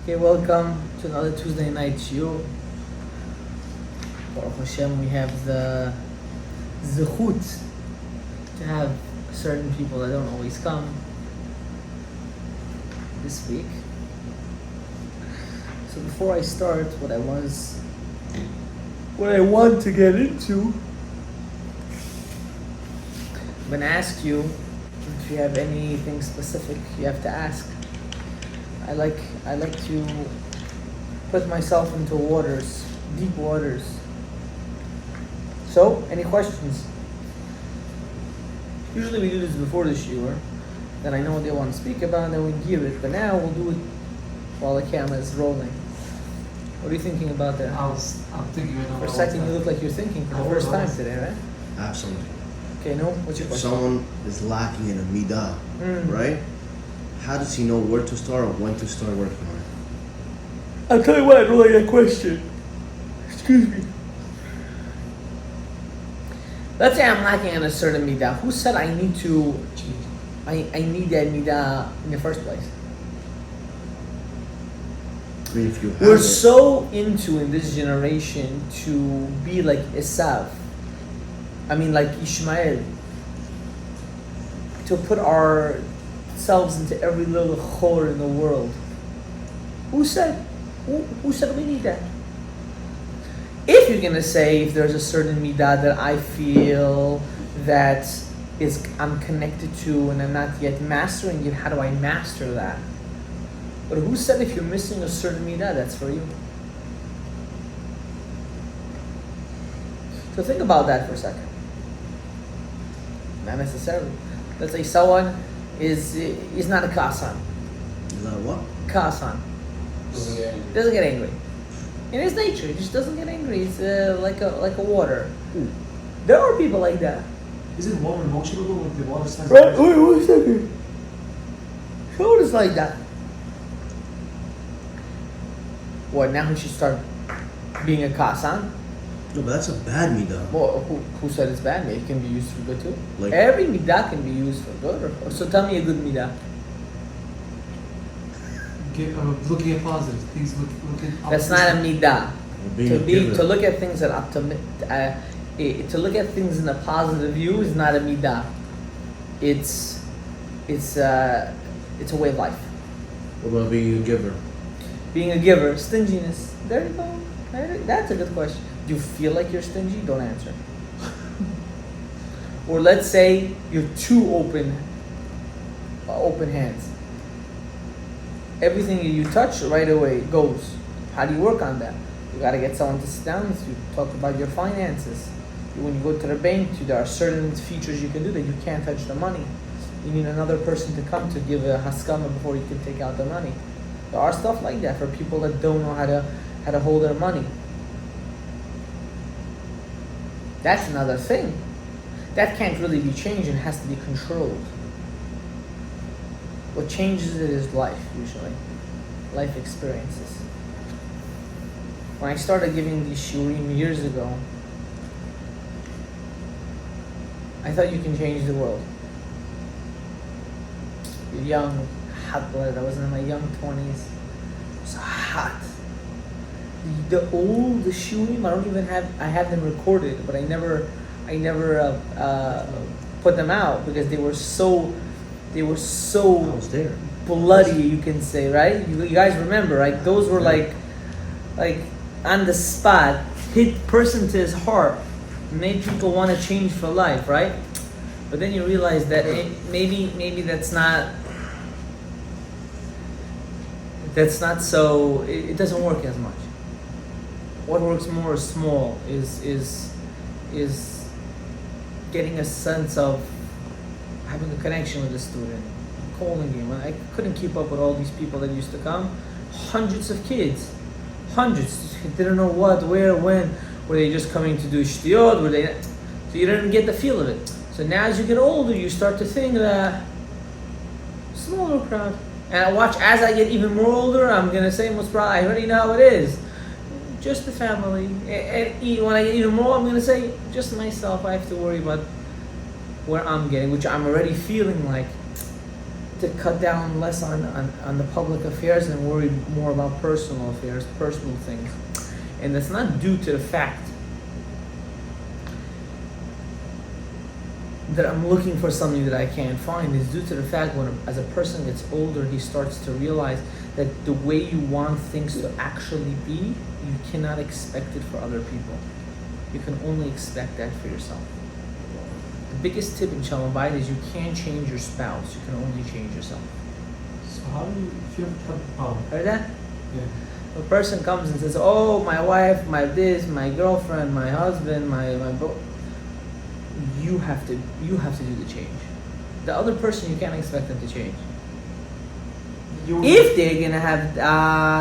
Okay, welcome to another Tuesday night shiur. Baruch Hashem, we have the zechut to have certain people that don't always come this week. So before I start, what I want to get into, I'm going to ask you if you have anything specific you have to ask. I like to put myself into waters, deep waters. So, any questions? Usually we do this before the shiur, then I know what they want to speak about, and then we give it. But now we'll do it while the camera is rolling. What are you thinking about that? I'm thinking right now. For a second, you look like you're thinking for the first time today, right? Absolutely. Okay, no? What's your If question? someone is lacking in a midah, right? How does he know where to start or when to start working on it? I'll tell you what, I don't like that question. Excuse me. Let's say I'm lacking in a certain midah. Who said I need to? I need that midah in the first place. I mean, if you have We're it, so into in this generation to be like Esav. I mean, like Ishmael. To put ourselves into every little chor in the world. Who said? Who said we need that? If you're gonna say if there's a certain midah that I feel that I'm connected to and I'm not yet mastering it, how do I master that? But who said if you're missing a certain midah, that's for you? So think about that for a second. Not necessarily. Let's say someone is not a kasan. is that what? Kasan. Doesn't get angry. In his nature, he just doesn't get angry. It's like a water. There are people like that. Isn't water emotional with the water signs? Right? Wait 1 second. Who is like that? What, now he should start being a kasan? No, but that's a bad midah. Well, who said it's bad? It can be used for good too. Like- Every midah can be used for good. So tell me a good midah. Looking at positive things. Looking. That's not a midah. Being a giver. To look at things to look at things in a positive view is not a midah. It's a way of life. What about being a giver? Being a giver, stinginess. There you go. That's a good question. Do you feel like you're stingy? Don't answer. Or let's say you're too open hands. Everything you touch right away goes. How do you work on that? You got to get someone to sit down with you, talk about your finances. When you go to the bank, there are certain features you can do that you can't touch the money. You need another person to come to give a haskama before you can take out the money. There are stuff like that for people that don't know how to hold their money. That's another thing. That can't really be changed and has to be controlled. What changes it is life, usually. Life experiences. When I started giving these shiurim years ago, I thought you can change the world. You're young, hot blooded. I was in my young 20s. It was hot. The shiurim, I have them recorded, but I never put them out because they were so I was there. bloody, you can say, right? You guys remember, right? Those were like on the spot, hit person to his heart, made people want to change for life, right? But then you realize that maybe that's not so. It doesn't work as much. What works more small is getting a sense of having a connection with the student, calling him. I couldn't keep up with all these people that used to come. Hundreds of kids. Hundreds. Didn't know what, where, when. Were they just coming to do shtiyot? So you didn't get the feel of it. So now as you get older, you start to think that smaller crowd. And I watch as I get even more older, I'm going to say most probably, I already know how it is. Just the family. And when I get even more, I'm going to say just myself. I have to worry about where I'm getting, which I'm already feeling like to cut down less on the public affairs and worry more about personal affairs, personal things. And that's not due to the fact that I'm looking for something that I can't find. It's due to the fact when as a person gets older, he starts to realize that the way you want things to actually be, you cannot expect it for other people. You can only expect that for yourself. The biggest tip in Shalom Bayit is you can't change your spouse, you can only change yourself. So how do you, if you have a problem? Heard that? Yeah. A person comes and says, oh, my wife, my this, my girlfriend, my husband, my bro. You have to do the change. The other person, you can't expect them to change. If they're gonna have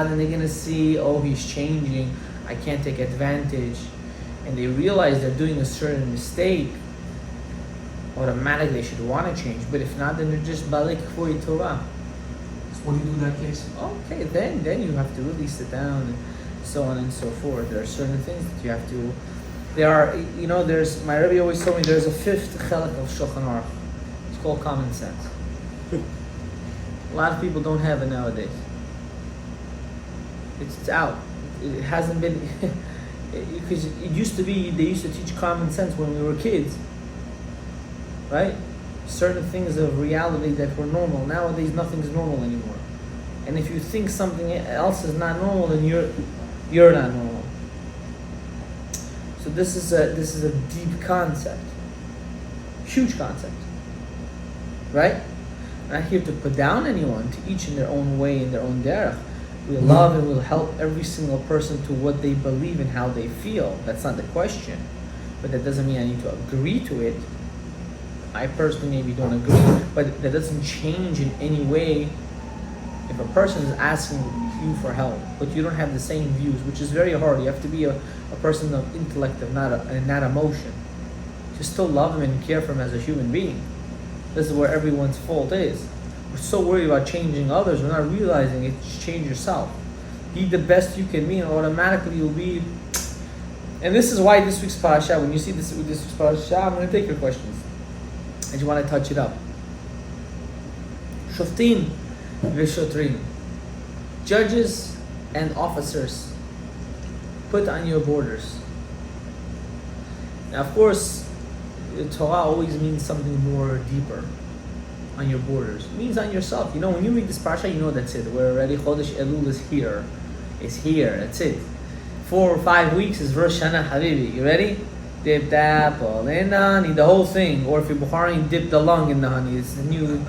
and they're gonna see, oh, he's changing, I can't take advantage, and they realize they're doing a certain mistake, automatically they should want to change. But if not, then they're just balik k'voi Torah. So what do you do in that case? Okay, then you have to really sit down and so on and so forth. There are certain things that you have to. There are, there's, my Rebbe always told me there's a fifth chelik of Shulchan Aruch. It's called common sense. A lot of people don't have it nowadays. It's out. It hasn't been, because it used to be, they used to teach common sense when we were kids. Right? Certain things of reality that were normal. Nowadays, nothing's normal anymore. And if you think something else is not normal, then you're not normal. So this is a deep concept, huge concept, right? I'm not here to put down anyone, to each in their own way, in their own derech. We'll love and we'll help every single person to what they believe and how they feel. That's not the question, but that doesn't mean I need to agree to it. I personally maybe don't agree, but that doesn't change in any way. If a person is asking you for help, but you don't have the same views, which is very hard. You have to be a person of intellect and not emotion. To still love him and care for him as a human being. This is where everyone's fault is. We're so worried about changing others, we're not realizing it. Just change yourself. Be the best you can be, and automatically you'll be. And this is why this week's parasha, when you see this week's parasha, I'm going to take your questions. I just want to touch it up. Shoftim v'shotrim. Judges and officers put on your borders. Now, of course, the Torah always means something more deeper. On your borders. It means on yourself. When you read this parasha, that's it. We're already Chodesh Elul is here. It's here. That's it. 4 or 5 weeks is Rosh Hashanah, Habibi. You ready? Dip the apple in the honey, the whole thing. Or if you're Bukhari, dip the lung in the honey. It's a new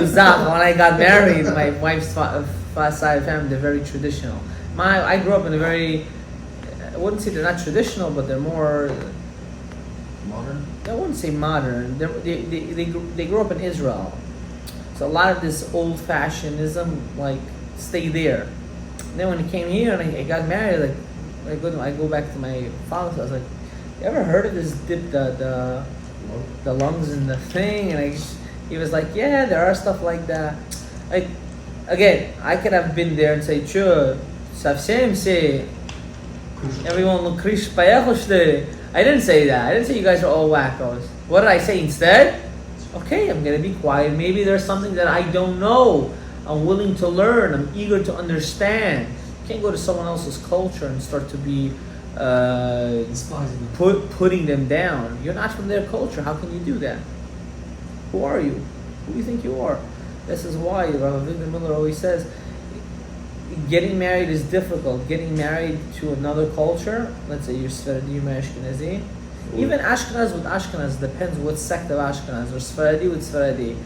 zach. When I got married, my wife's side of family, they're very traditional. I grew up in a very, I wouldn't say they're not traditional, but they're more Modern? I wouldn't say modern. They grew up in Israel. So a lot of this old-fashionism, stay there. And then when I came here and I got married, I go back to my father's. I was like, "You ever heard of this? Dip the lungs in the thing?" And he was like, "Yeah, there are stuff like that." Again, I could have been there and say, "Sure, savsem say everyone look krish payachoshte." I didn't say that. I didn't say you guys are all wackos. What did I say instead? Okay, I'm going to be quiet. Maybe there's something that I don't know. I'm willing to learn. I'm eager to understand. You can't go to someone else's culture and start to be Despising them. putting them down. You're not from their culture. How can you do that? Who are you? Who do you think you are? This is why Rav Asher Miller always says, getting married is difficult. Getting married to another culture, let's say you're Sfaradi, you're Ashkenazi. Even Ashkenaz with Ashkenaz, depends what sect of Ashkenaz, or Sfaradi with Sfaradi.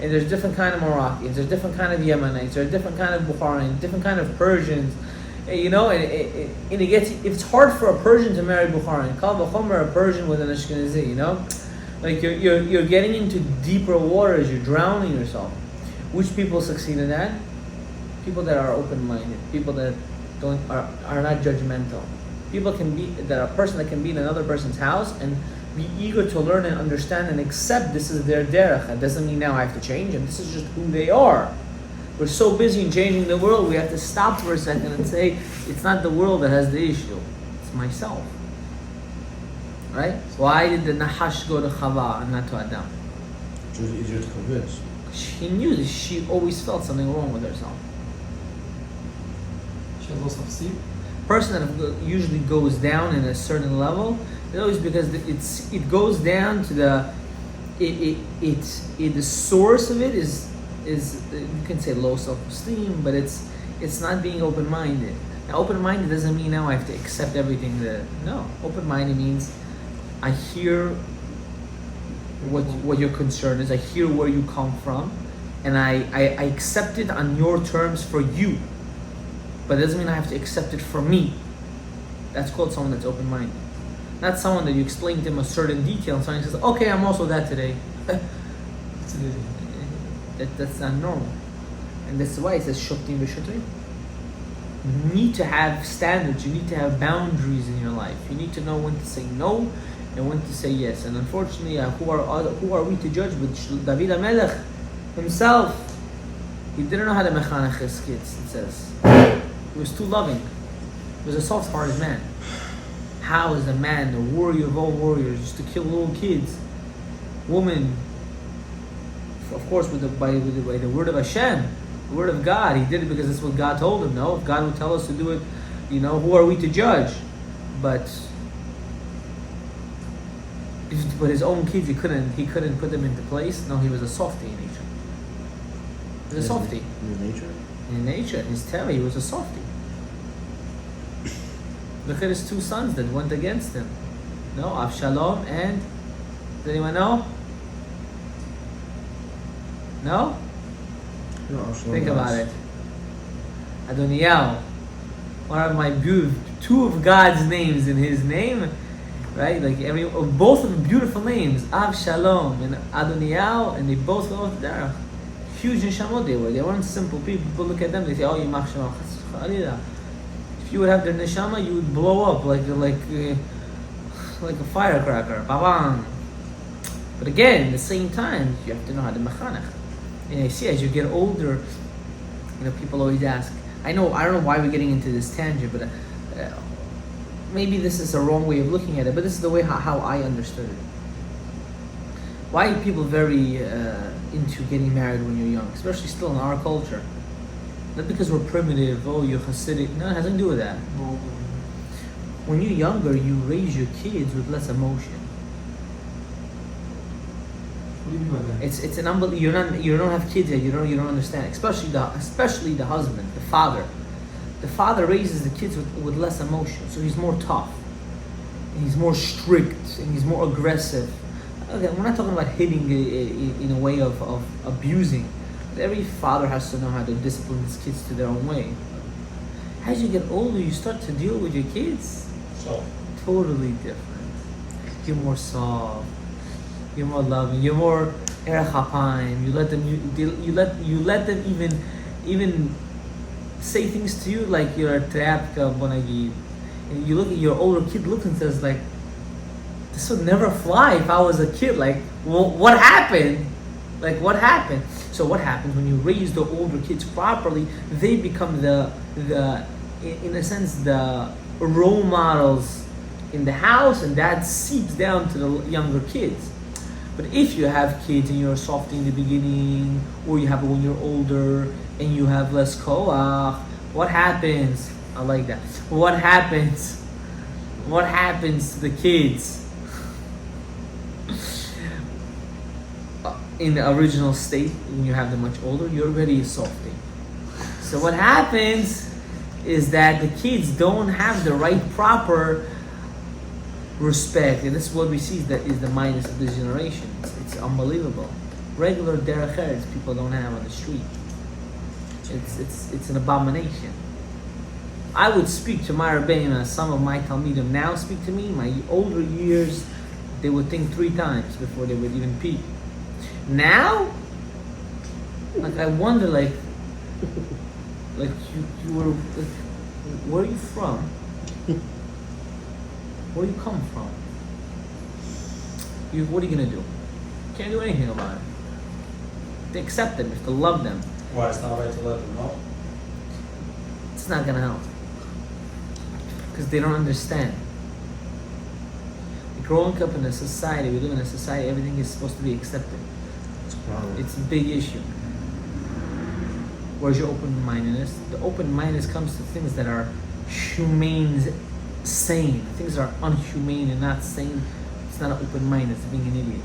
And there's different kind of Moroccans, there's different kind of Yemenites, there's different kind of Bukharians, different kind of Persians. And it gets, if it's hard for a Persian to marry Bukharian, Kal v'chomer a Persian with an Ashkenazi, you're getting into deeper waters, you're drowning yourself. Which people succeed in that? People that are open-minded, people that are not judgmental. People a person that can be in another person's house and be eager to learn and understand and accept this is their derech. That doesn't mean now I have to change them. This is just who they are. We're so busy in changing the world, we have to stop for a second and say, it's not the world that has the issue, it's myself. Right? Why did the Nahash go to Chava and not to Adam? It's easier to convince. She knew that she always felt something wrong with herself. She has low self-esteem. Person that usually goes down in a certain level, it's always because it goes down to the source of it is you can say low self-esteem, but it's not being open-minded. Now, open-minded doesn't mean now I have to accept everything no. Open-minded means I hear what your concern is, I hear where you come from, and I accept it on your terms for you. But it doesn't mean I have to accept it for me. That's called someone that's open-minded. Not someone that you explain to him a certain detail and someone says, okay, I'm also that today. That's not normal. And that's why it says shoftim v'shotrim. You need to have standards, you need to have boundaries in your life. You need to know when to say no and when to say yes. And unfortunately, who are we to judge? But David HaMelech himself, he didn't know how to mechanech his kids, it says. He was too loving. He was a soft-hearted man. How is a man, the warrior of all warriors, used to kill little kids, women? Of course, by the word of Hashem, the word of God. He did it because that's what God told him. No, if God would tell us to do it, who are we to judge? But his own kids, he couldn't put them into place. No, he was a softie in nature. He was a softie. In nature. In nature, in his teva, he was a softie. Look at his two sons that went against him. No, Avshalom and... Does anyone know? No? No, Avshalom. Think about it. Adoniyahu. One of my two of God's names in his name. Right? Both of them beautiful names. Avshalom and Adoniyahu, and they both went off the derech. Huge neshamot they were. They weren't simple people. People look at them, they say, oh, Yimach Shema. If you would have their neshama, you would blow up like a firecracker. Ba-bam. But again, at the same time, you have to know how to mechanech. And I see as you get older, people always ask. I don't know why we're getting into this tangent, but maybe this is a wrong way of looking at it. But this is the way how I understood it. Why are people very into getting married when you're young, especially still in our culture? Not because we're primitive, you're Hasidic. No, it has nothing to do with that. When you're younger, you raise your kids with less emotion. What do you mean by that? It's an unbelievable. You don't have kids yet. You don't understand. Especially the husband, the father. The father raises the kids with less emotion, so he's more tough, and he's more strict, and he's more aggressive. Okay, we're not talking about hitting in a way of abusing. Every father has to know how to discipline his kids to their own way. As you get older, you start to deal with your kids totally different. You're more soft. You're more loving. You're more erech hapayim. You let them even say things to you like you're a treapka bonagid. And you look at your older kid, looks and says like, "This would never fly if I was a kid." Like, well, what happened? Like, what happened? So what happens when you raise the older kids properly? They become in a sense, the role models in the house, and that seeps down to the younger kids. But if you have kids and you're soft in the beginning, or you have it when you're older and you have less koach, what happens? I like that. What happens? What happens to the kids? In the original state, when you have them much older, you're already a softie. So what happens is that the kids don't have the right proper respect, and this is what we see is the minus of this generation. It's unbelievable. Regular derech eretz people don't have on the street. It's an abomination. I would speak to my Rebbeinu as some of my Talmidim now speak to me. My older years, they would think 3 times before they would even peep. Now, I wonder, you were, where are you from? Where do you come from? What are you gonna do? Can't do anything about it. To accept them, you have to love them. Why? It's not right to let them know? It's not gonna help. Because they don't understand. Growing up in a society, we live in a society, everything is supposed to be accepted. problem. It's a big issue. Where's your open-mindedness? The open-mindedness comes to things that are humane, sane. Things that are unhumane and not sane. It's not an open-minded. It's being an idiot.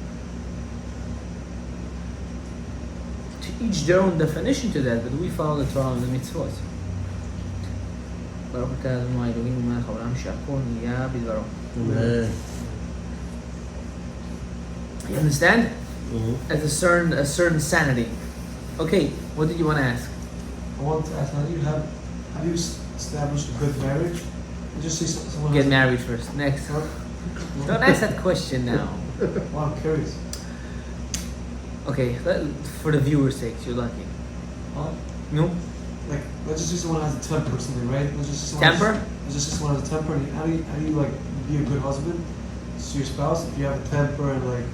To each their own definition to that, but we follow the Torah and the mitzvot. ברוך אתה אדוני אלוהינו מלך העולם שהכל נהיה בדברו. Amen. You understand? Mm-hmm. As a certain sanity. Okay, what did you want to ask? I want to ask, have you established a good marriage? You just see someone Get has- married first. Next. What? Don't ask that question now. Well, I'm curious. Okay, for the viewer's sake, you're lucky. Well, No? like, let's just say someone has a temper or something, right? Let's just say someone Temper? Let's just say someone has a temper. And how do you like be a good husband to your spouse if you have a temper and like,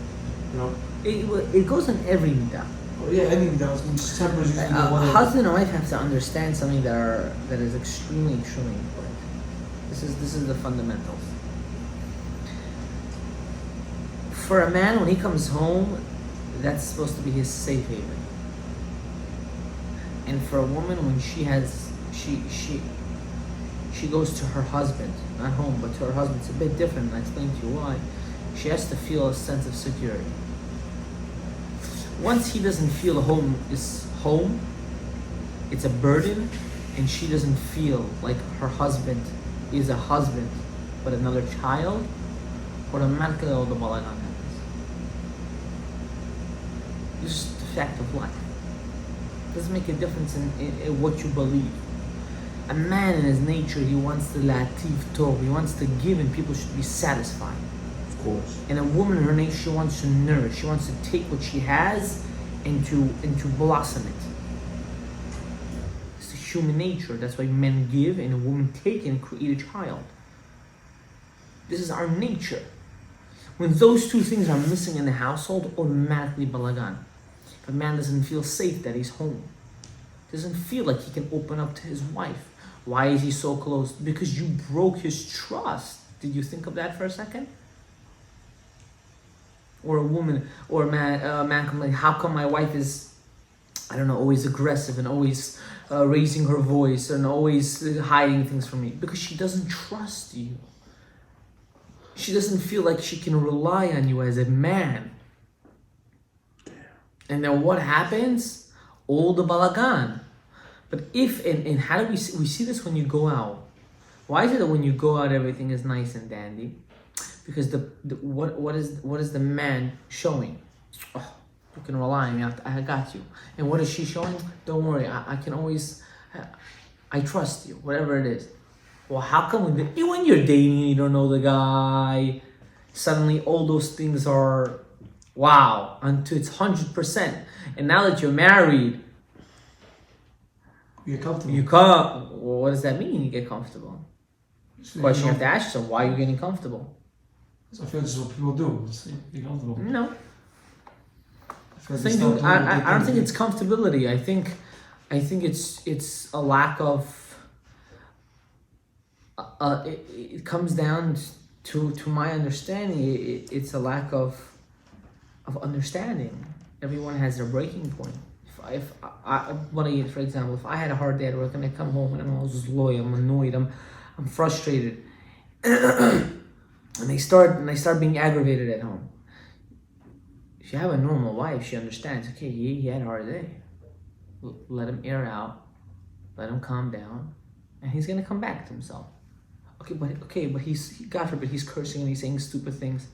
you know? It goes in every midah. Well, yeah, anything that was just temper is usually the A one. husband and wife have to understand something that is extremely important. This is the fundamentals. For a man, when he comes home, that's supposed to be his safe haven. And for a woman, when she goes to her husband, not home, but to her husband, it's a bit different, and I'll explain to you why. She has to feel a sense of security. Once he doesn't feel home is home, it's a burden, and she doesn't feel like her husband is a husband, but another child, automatically all the balagan happens. It's just the fact of life. It doesn't make a difference in what you believe. A man in his nature, he wants to latif tov, he wants to give, and people should be satisfied. Of course. And a woman in her nature, she wants to nourish. She wants to take what she has and to blossom it. It's the human nature. That's why men give and a woman take and create a child. This is our nature. When those two things are missing in the household, automatically balagan. If a man doesn't feel safe that he's home, doesn't feel like he can open up to his wife. Why is he so close? Because you broke his trust. Did you think of that for a second? Or a woman or a man come like, how come my wife is, I don't know, always aggressive and always raising her voice and always hiding things from me? Because she doesn't trust you. She doesn't feel like she can rely on you as a man. And then what happens? All the balagan. But if, and how do we see this when you go out? Why is it that when you go out everything is nice and dandy? Because what is the man showing? Oh, you can rely on me. I got you. And what is she showing? Don't worry. I can always. I trust you. Whatever it is. Well, how come when you're dating and you don't know the guy, suddenly all those things are wow until it's 100%. And now that you're married, You're comfortable. you come. Well, what does that mean? You get comfortable. So Question you have to ask yourself: why are you getting comfortable? I feel this is what people do. Just be comfortable. No. I feel they stop doing what they I don't think do. it's comfortability. I think it's a lack of. It comes down to my understanding. It's a lack of understanding. Everyone has their breaking point. If I for example, if I had a hard day at work and I come home and I'm always loyal, I'm annoyed, I'm frustrated, and I start being aggravated at home. If you have a normal wife, she understands. Okay, he had a hard day. Let him air out, let him calm down, and he's gonna come back to himself. But God forbid, he's cursing and he's saying stupid things.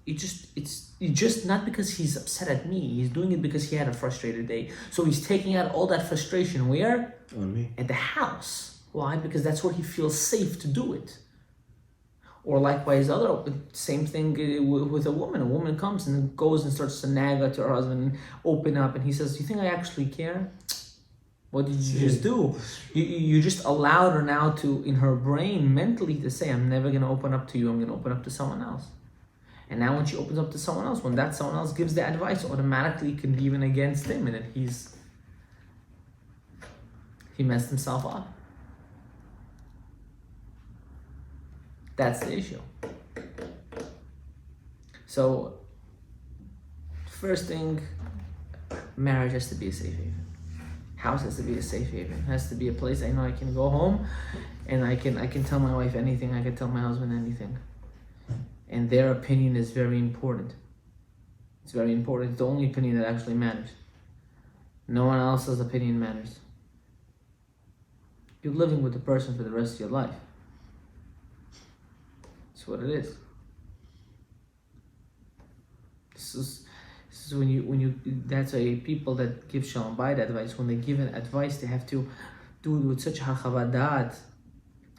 It's just not because he's upset at me. He's doing it because he had a frustrated day. So he's taking out all that frustration where? On me. At the house. Why? Because that's where he feels safe to do it. Or likewise, same thing with a woman. A woman comes and goes and starts to nag at her husband and open up, and he says, "You think I actually care? What did you just do? You just allowed her now to, in her brain, mentally to say, I'm never going to open up to you. I'm going to open up to someone else." And now when she opens up to someone else, when that someone else gives the advice, automatically it can be even against him, and then he messed himself up. That's the issue. So, first thing, Marriage has to be a safe haven. House has to be a safe haven. It has to be a place I know I can go home and I can tell my wife anything, I can tell my husband anything. And their opinion is very important. It's very important. It's the only opinion that actually matters. No one else's opinion matters. You're living with the person for the rest of your life. That's what it is. This is when you that's why people that give shalom bayit advice, when they give an advice, they have to do it with such chavad da'at,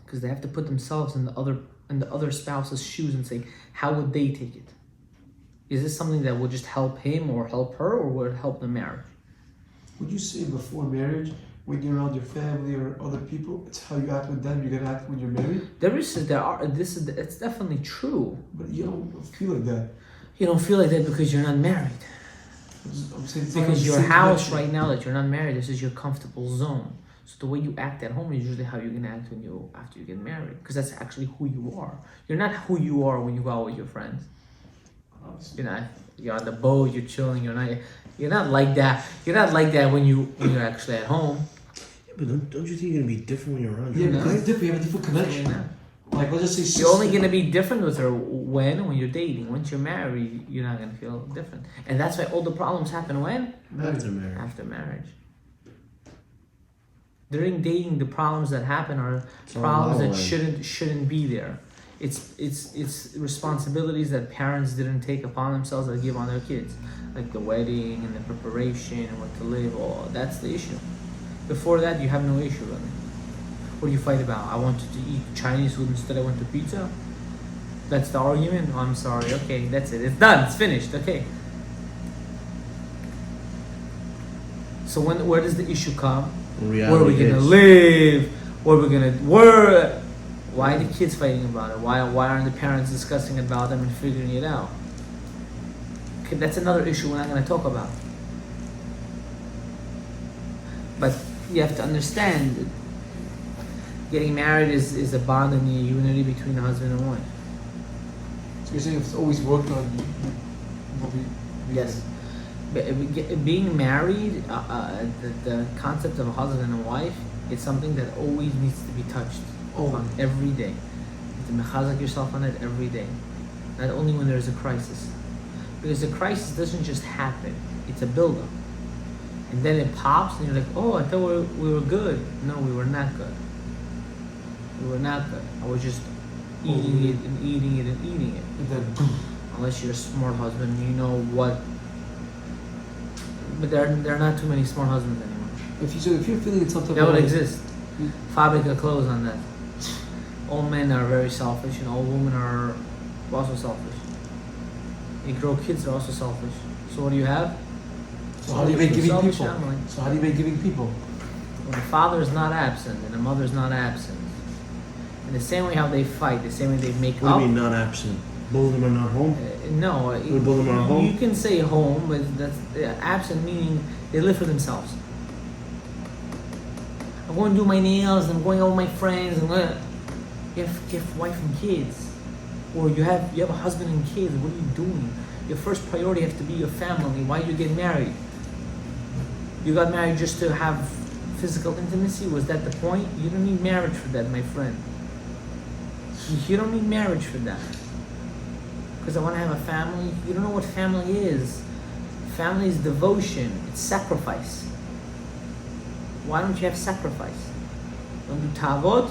because they have to put themselves in the other spouse's shoes and say, how would they take it? Is this something that would just help him or help her, or would it help the marriage? Would you say before marriage, when you're around your family or other people, it's how you act with them, you're gonna act when you're married? It's definitely true. But you don't feel like that. You don't feel like that because you're not married. I'm saying it's Because not your the same house connection. right now that you're not married, this is your comfortable zone. So the way you act at home is usually how you're gonna act after you get married, because that's actually who you are. You're not who you are when you go out with your friends. You're on the boat, you're chilling, you're not like that. You're not like that when you're actually at home. Yeah, but don't you think you're gonna be different when you're around Yeah, your because wife? it's different, you have a different connection. Like, let's just say sister. You're only gonna be different with her when you're dating. Once you're married, you're not gonna feel different. And that's why all the problems happen when? After marriage. After marriage. During dating, the problems that happen are all problems that outlined. shouldn't be there. It's responsibilities that parents didn't take upon themselves that give on their kids, like the wedding and the preparation and what to live. Oh, that's the issue. Before that, you have no issue really. What do you fight about? I wanted to eat Chinese food instead I went to pizza. That's the argument. Oh, I'm sorry. Okay, that's it. It's done. It's finished. Okay. So where does the issue come? Where are we gonna live? Where are we gonna work? Why are the kids fighting about it? Why aren't the parents discussing about them and figuring it out? Okay, that's another issue we're not gonna talk about. But you have to understand that getting married is a bond and a unity between a husband and wife. So you're saying if it's always worked on, you'll be Yes. Being married, the concept of a husband and a wife, is something that always needs to be touched on every day. You have to mechazak yourself on it every day. Not only when there's a crisis. Because the crisis doesn't just happen, it's a buildup. And then it pops and you're like, oh, I thought we were good. No, we were not good. We were not good. I was just eating it and eating it and eating it. And then Unless you're a smart husband, you know what. But there are not too many smart husbands anymore. if you're feeling something That would exist. Fabrica clothes on that. All men are very selfish and all women are also selfish. You grow kids are also selfish. So what do you have? So how do you make giving Selfish people? family. So how do you make giving people? When the father is not absent and the mother is not absent. In the same way how they fight, the same way they make What up. do you mean not absent? Both of them are not home? No, Both of them are home? you can say home, but that's absent meaning they live for themselves. I'm going to do my nails. I'm going out with my friends. You have wife and kids, or you have a husband and kids. What are you doing? Your first priority has to be your family. Why did you get married? You got married just to have physical intimacy? Was that the point? You don't need marriage for that, my friend. You don't need marriage for that. Because I want to have a family. You don't know what family is. Family is devotion. It's sacrifice. Why don't you have sacrifice? Don't do tavot.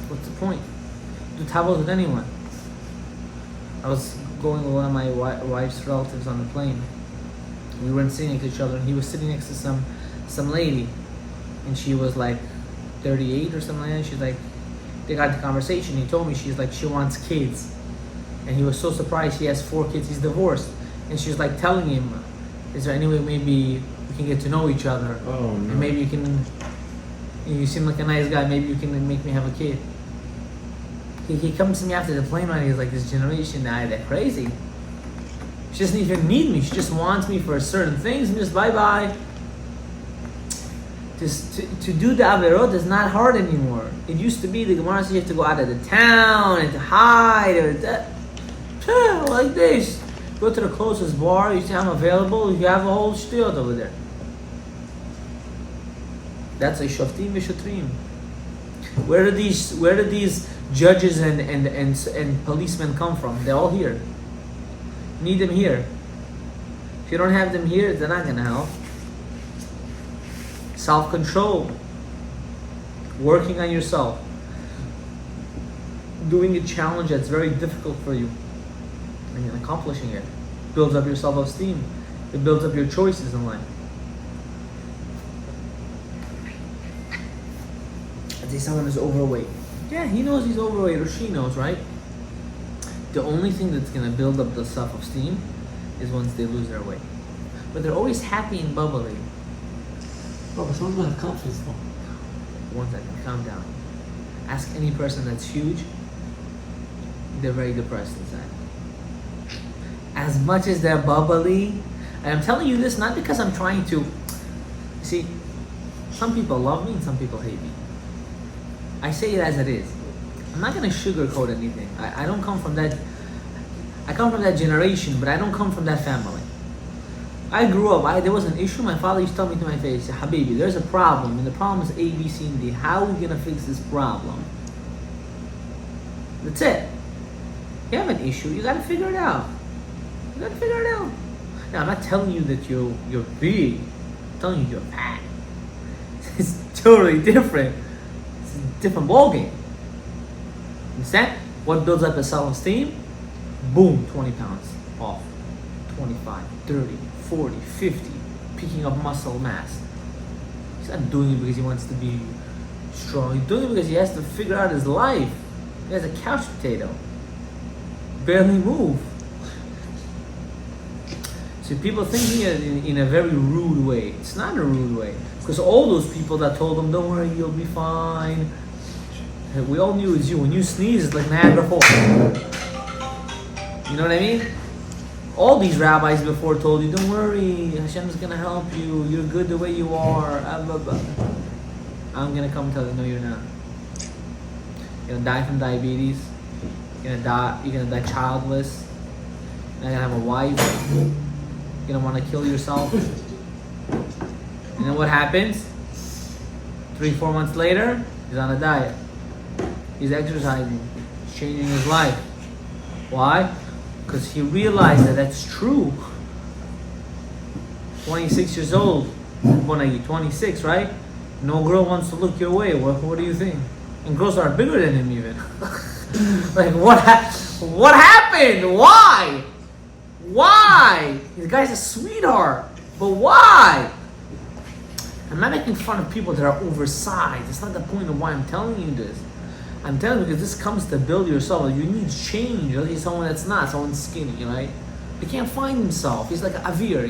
What's the point? Do tavot with anyone. I was going with one of my wife's relatives on the plane. We weren't sitting next to each other, and he was sitting next to some lady, and she was like 38 or something like that. She's like, they got into conversation. He told me she's like she wants kids, and he was so surprised. He has 4 kids. He's divorced, and she's like telling him, "Is there any way maybe we can get to know each other? Oh, no. And maybe you can. You seem like a nice guy. Maybe you can make me have a kid." He comes to me after the plane ride. He's like, "This generation, they're crazy. She doesn't even need me. She just wants me for certain things and just bye-bye." To do the averot is not hard anymore. It used to be the Gemara says you have to go out of the town and to hide or that. Like this. Go to the closest bar, you say I'm available, you have a whole shtiyot over there. That's a shoftim v'shotrim. Where do these judges and policemen come from? They're all here. You need them here. If you don't have them here, they're not gonna help. Self-control. Working on yourself. Doing a challenge that's very difficult for you. And accomplishing it. Builds up your self-esteem. It builds up your choices in life. I'd say someone is overweight. Yeah, he knows he's overweight, or she knows, right? The only thing that's gonna build up the self-esteem is once they lose their weight. But they're always happy and bubbly. Bro, but someone's gonna have confidence though. One second, calm down. Ask any person that's huge, they're very depressed inside. As much as they're bubbly, and I'm telling you this not because I'm trying to, see, some people love me and some people hate me. I say it as it is. I'm not gonna sugarcoat anything. I don't come from that, I come from that generation, but I don't come from that family. I grew up, there was an issue, my father used to tell me to my face, Habibi, there's a problem, and the problem is A, B, C, and D. How are we gonna fix this problem? That's it. You have an issue, you gotta figure it out. You gotta figure it out. Now, I'm not telling you that you're big. I'm telling you you're fat. It's totally different. It's a different ballgame. Understand? What builds up a self-esteem? Boom, 20 pounds off. 25, 30, 40, 50. Picking up muscle mass. He's not doing it because he wants to be strong. He's doing it because he has to figure out his life. He has a couch potato. Barely move. So people thinking it in a very rude way. It's not a rude way. Because all those people that told him, don't worry, you'll be fine. We all knew it was you. When you sneeze, it's like Niagara Falls. You know what I mean? All these rabbis before told you, don't worry, Hashem's going to help you. You're good the way you are. Blah, blah. I'm going to come tell you, no, you're not. You're going to die from diabetes. You're going to die childless. You're not going to have a wife. You're going to want to kill yourself. And then what happens? 3-4 months later, he's on a diet. He's exercising. He's changing his life. Why? Because he realized that that's true. 26 years old. 26, right? No girl wants to look your way. What do you think? And girls are bigger than him even. Like, what happened? Why? Why? This guy's a sweetheart. But why? I'm not making fun of people that are oversized. It's not the point of why I'm telling you this. I'm telling you because this comes to build yourself. You need change. You need someone that's not, someone skinny, right? He can't find himself. He's like an avir.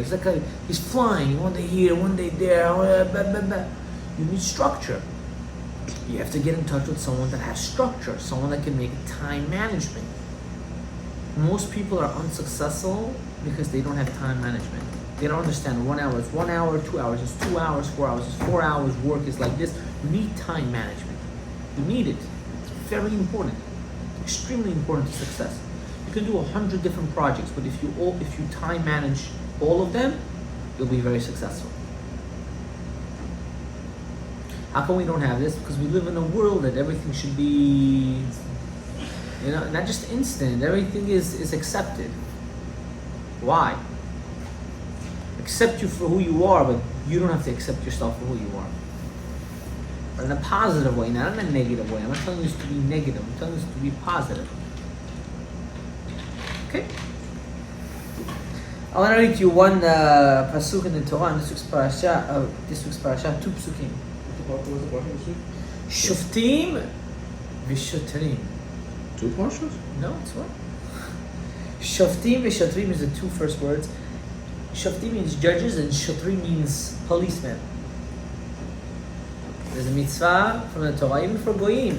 He's flying. One day here, one day there. Blah, blah, blah. You need structure. You have to get in touch with someone that has structure. Someone that can make time management. Most people are unsuccessful because they don't have time management. They don't understand 1 hour is 1 hour, 2 hours is 2 hours, 4 hours is 4 hours, work is like this. You need time management. You need it. It's very important. Extremely important to success. You can do 100 different projects, but if you time manage all of them, you'll be very successful. How come we don't have this? Because we live in a world that everything should be, not just instant. Everything is accepted. Why? Accept you for who you are, but you don't have to accept yourself for who you are. But in a positive way, not in a negative way. I'm not telling you this to be negative. I'm telling you this to be positive. Okay? I want to read you one pasuk in the Torah in this week's parasha, 2 psukim. What was the question this week? Shoftim v'shotrim. 2 parshas? No, it's what? Shoftim v'shotrim is the 2 first words. Shoftim means judges and shotrim means policemen. There's a mitzvah from the Torah, even for goyim.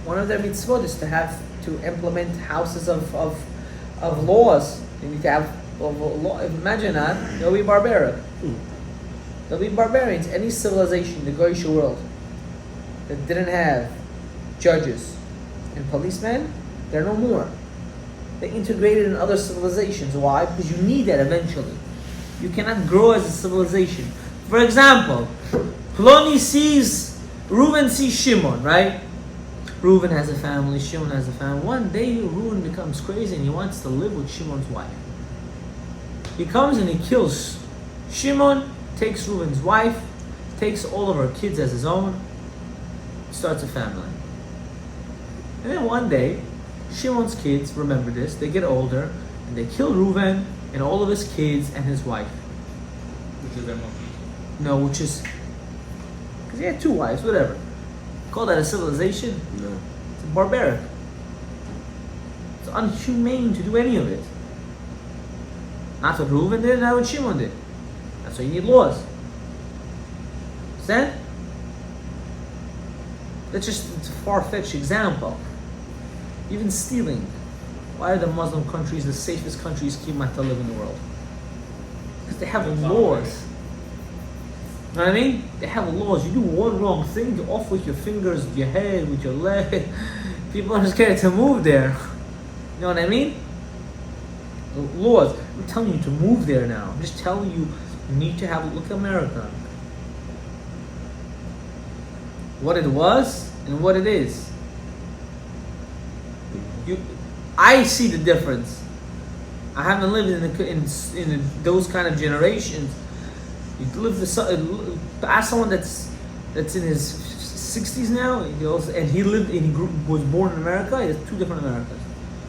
One of their mitzvot is to implement houses of laws. You need to have law. Imagine that, they'll be barbaric. They'll be barbarians. Any civilization in the Goyish world that didn't have judges and policemen, they're no more. They integrated in other civilizations. Why? Because you need that eventually. You cannot grow as a civilization. For example, Ploni sees, Reuven sees Shimon, right? Reuven has a family, Shimon has a family. One day, Reuven becomes crazy and he wants to live with Shimon's wife. He comes and he kills Shimon, takes Reuven's wife, takes all of her kids as his own, starts a family. And then one day, Shimon's kids remember this, they get older, and they kill Reuven and all of his kids and his wife. Which is their mom. No, which is, because he had 2 wives, whatever. Call that a civilization? No. It's barbaric. It's unhumane to do any of it. Not what Reuven did, not what Shimon did. That's why you need laws. Understand? That's just a far-fetched example. Even stealing. Why are the Muslim countries the safest countries to live in the world? Because they have laws. You know what I mean? They have laws. You do one wrong thing, you're off with your fingers, with your head, with your leg. People are scared to move there. You know what I mean? The laws. I'm telling you to move there now. I'm just telling you, you need to have a look at America. What it was and what it is. I see the difference. I haven't lived in those kind of generations. You live ask someone that's in his 60s now, and he was born in America. He has 2 different Americas.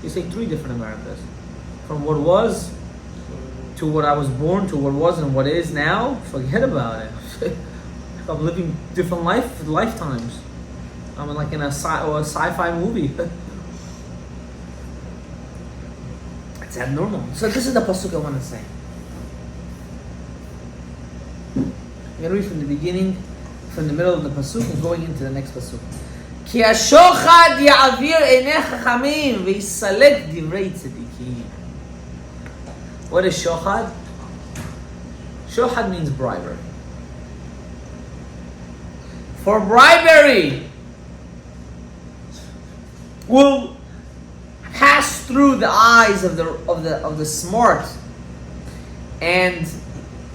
You say 3 different Americas, from what was to what I was born to what was and what is now. Forget about it. I'm living different lifetimes. I'm like in a sci-fi movie. It's abnormal. So this is the pasuk I want to say. I'm going to read from the beginning, from the middle of the pasuk, and going into the next pasuk. Ki השוחד יעביר עיני חכמים ויסלק דברי צדיקים. What is shochad? Shochad means bribery. For bribery will pass through the eyes of the smart and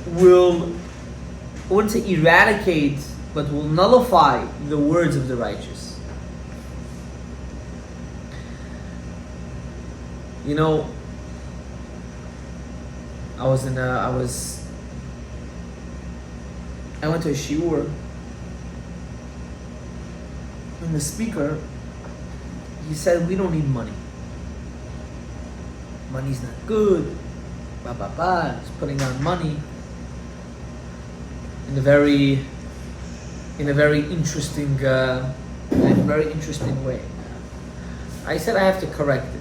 will, I wouldn't say eradicate, but will nullify the words of the righteous. You know, I went to a shiur, and the speaker, he said, we don't need money. Money's not good. He's putting on money in a very interesting way. I said I have to correct it.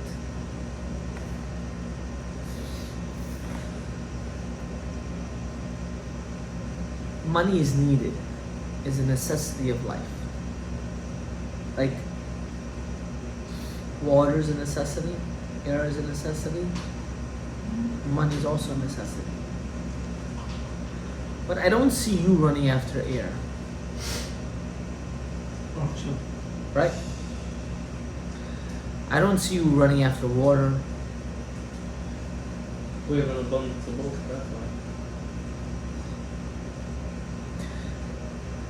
Money is needed, is a necessity of life. Like water is a necessity, air is a necessity, money is also a necessity. But I don't see you running after air. Oh, sure. Right? I don't see you running after water. We have an abundance of both, that's why.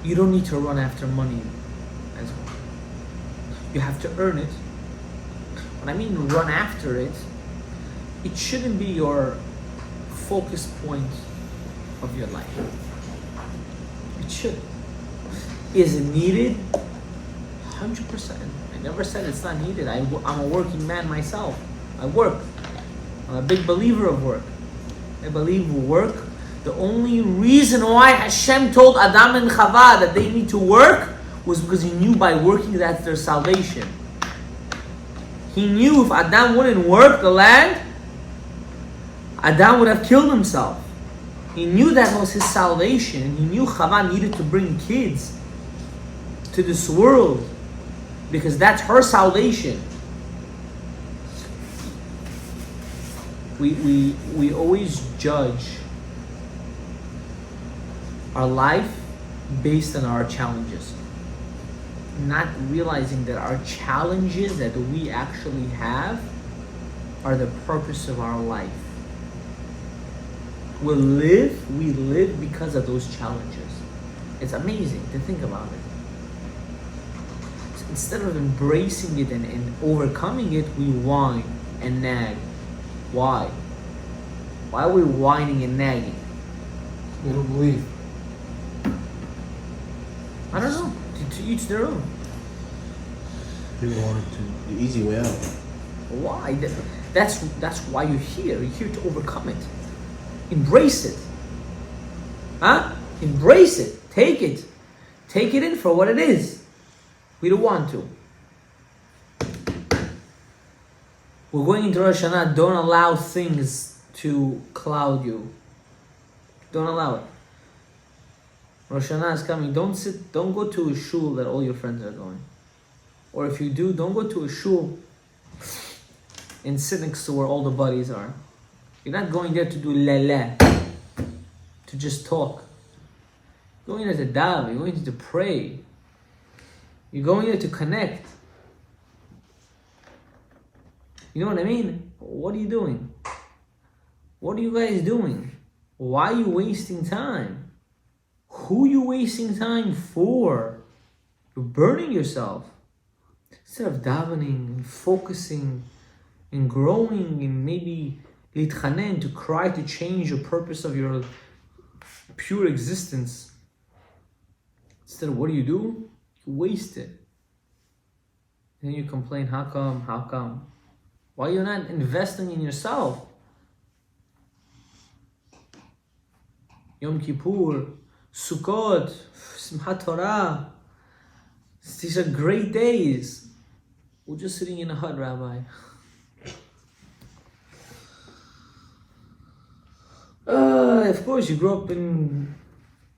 You don't need to run after money as well. You have to earn it. When I mean run after it, it shouldn't be your focus point of your life. It should. Is it needed? 100%. I never said it's not needed. I'm a working man myself. I work. I'm a big believer of work. I believe work. The only reason why Hashem told Adam and Chava that they need to work was because He knew by working that's their salvation. He knew if Adam wouldn't work the land, Adam would have killed himself. He knew that was his salvation. He knew Chava needed to bring kids to this world because that's her salvation. We always judge our life based on our challenges, not realizing that our challenges that we actually have are the purpose of our life. We live because of those challenges. It's amazing to think about it. So instead of embracing it and overcoming it, we whine and nag. Why? Why are we whining and nagging? They don't believe. I don't know. To each their own. People want the easy way out. Why? That's why you're here. You're here to overcome it. Embrace it. Huh? Embrace it. Take it. Take it in for what it is. We don't want to. We're going into Rosh Hashanah. Don't allow things to cloud you. Don't allow it. Rosh Hashanah is coming. Don't go to a shul that all your friends are going. Or if you do, don't go to a shul and sit next to where all the buddies are. You're not going there to do lele, to just talk. You're going there to daven. You're going there to pray. You're going there to connect. You know what I mean? What are you doing? What are you guys doing? Why are you wasting time? Who are you wasting time for? You're burning yourself. Instead of davening and focusing and growing and maybe litchanen, to cry to change the purpose of your pure existence. Instead, what do? You waste it. And then you complain, how come? Why are you not investing in yourself? Yom Kippur, Sukkot, Simchat Torah. These are great days. We're just sitting in a hut, Rabbi. Of course, you grew up in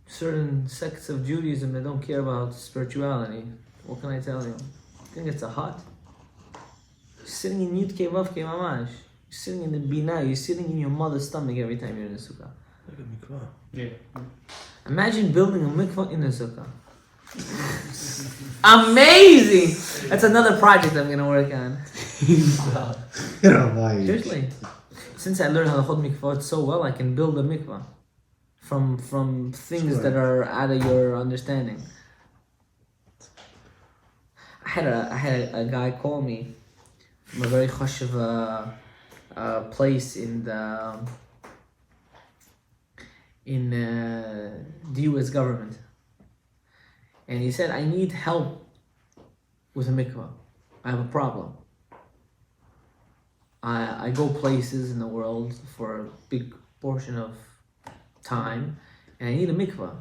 certain sects of Judaism that don't care about spirituality. What can I tell you? I think it's a hut. You're sitting in Yud Kei Vav Kei Mamash. You're sitting in the Binah. You're sitting in your mother's stomach every time you're in the sukkah. Like a mikvah. Yeah. Imagine building a mikvah in a sukkah. Amazing! That's another project I'm gonna work on. Seriously. Since I learned how to hold mikvah so well, I can build a mikvah from things that are out of your understanding. I had a guy call me from a very chashuv place in the U.S. government. And he said, I need help with a mikvah. I have a problem. I go places in the world for a big portion of time, and I need a mikvah.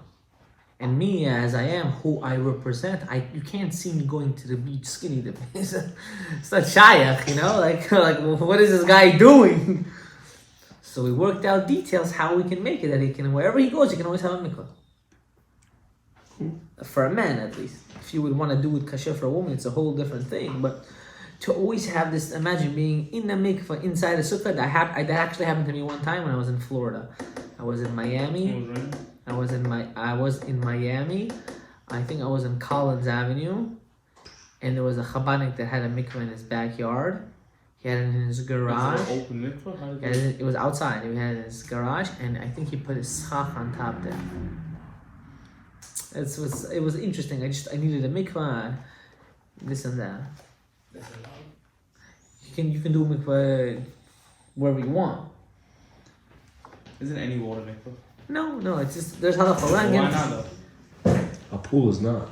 And me, as I am, who I represent, you can't see me going to the beach skinny dipping. It's not shayach, you know? Like what is this guy doing? So we worked out details how we can make it, that he can, wherever he goes, he can always have a mikvah. For a man, at least. If you would want to do it kasher for a woman, it's a whole different thing. But to always have this, imagine being in the mikvah inside a sukkah. That actually happened to me one time when I was in Florida. I was in Miami. I was in Miami. I think I was in Collins Avenue, and there was a Chabadnik that had a mikvah in his backyard. He had it in his garage. Was it an open mikvah? It was outside. He had it in his garage, and I think he put his schach on top there. It was interesting. I needed a mikvah, this and that. You can do mikvah wherever you want. Isn't any water mikvah? No, it's just there's halacha. Why not though? A pool is not.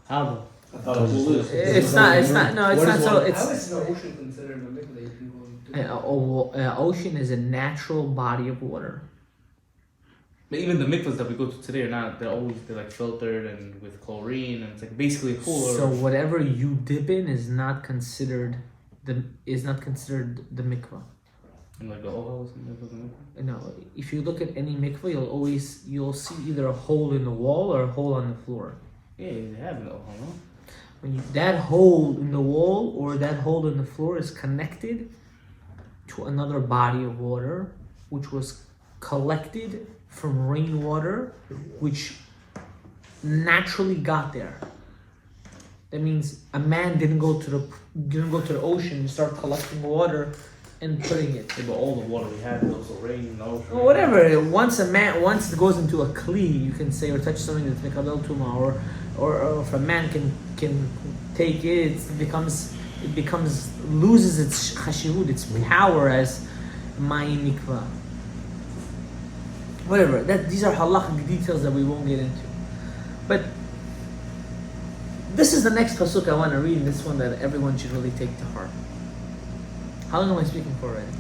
How though? I thought it was. It's not. No, it's not. So How it's is the ocean considered a mikvah that you can go into? ocean is a natural body of water. But even the mikvahs that we go to today are not. They're like filtered and with chlorine, and it's like basically a pool. So whatever you dip in is not considered the mikvah. And like the oils and mikvah. No, if you look at any mikvah, you'll see either a hole in the wall or a hole on the floor. Yeah, they have no hole. When that hole in the wall or that hole in the floor is connected to another body of water, which was collected from rainwater, which naturally got there. That means a man didn't go to the ocean and start collecting water and putting it. Yeah, but all the water we had, it also rained, no. Or whatever. Once it goes into a kli, you can say or touch something that's mikabel tuma, or if a man can take it, it becomes loses its chashivut, its power as mayim mikvah. Whatever. These are halachic details that we won't get into. But this is the next pasuk I want to read. This one that everyone should really take to heart. How long am I speaking for already?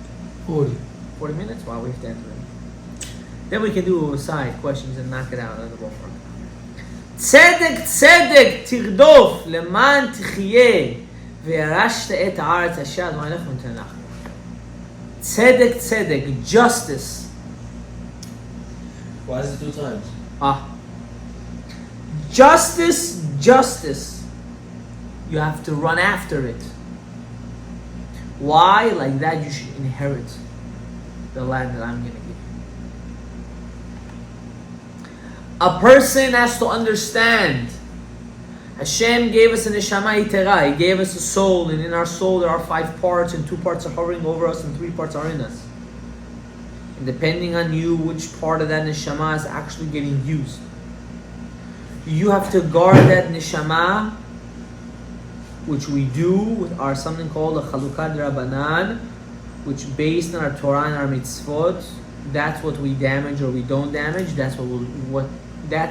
40 minutes? Wow, we have to answer it. Then we can do side questions and knock it out on the ballpark. צדק צדק תרדוף למען תחיה וירשת את הארץ אשר אדוני אלוהיך נותן לך. צדק צדק, justice. Why is it 2 times? Justice. You have to run after it. Why? Like that you should inherit the land that I'm going to give you. A person has to understand. Hashem gave us a neshama yitera. He gave us a soul, and in our soul there are 5 parts, and 2 parts are hovering over us, and 3 parts are in us. And depending on you, which part of that neshama is actually getting used. You have to guard that neshama, which we do with our something called a chalukad rabbanan, which based on our Torah and our mitzvot, that's what we damage or we don't damage. That's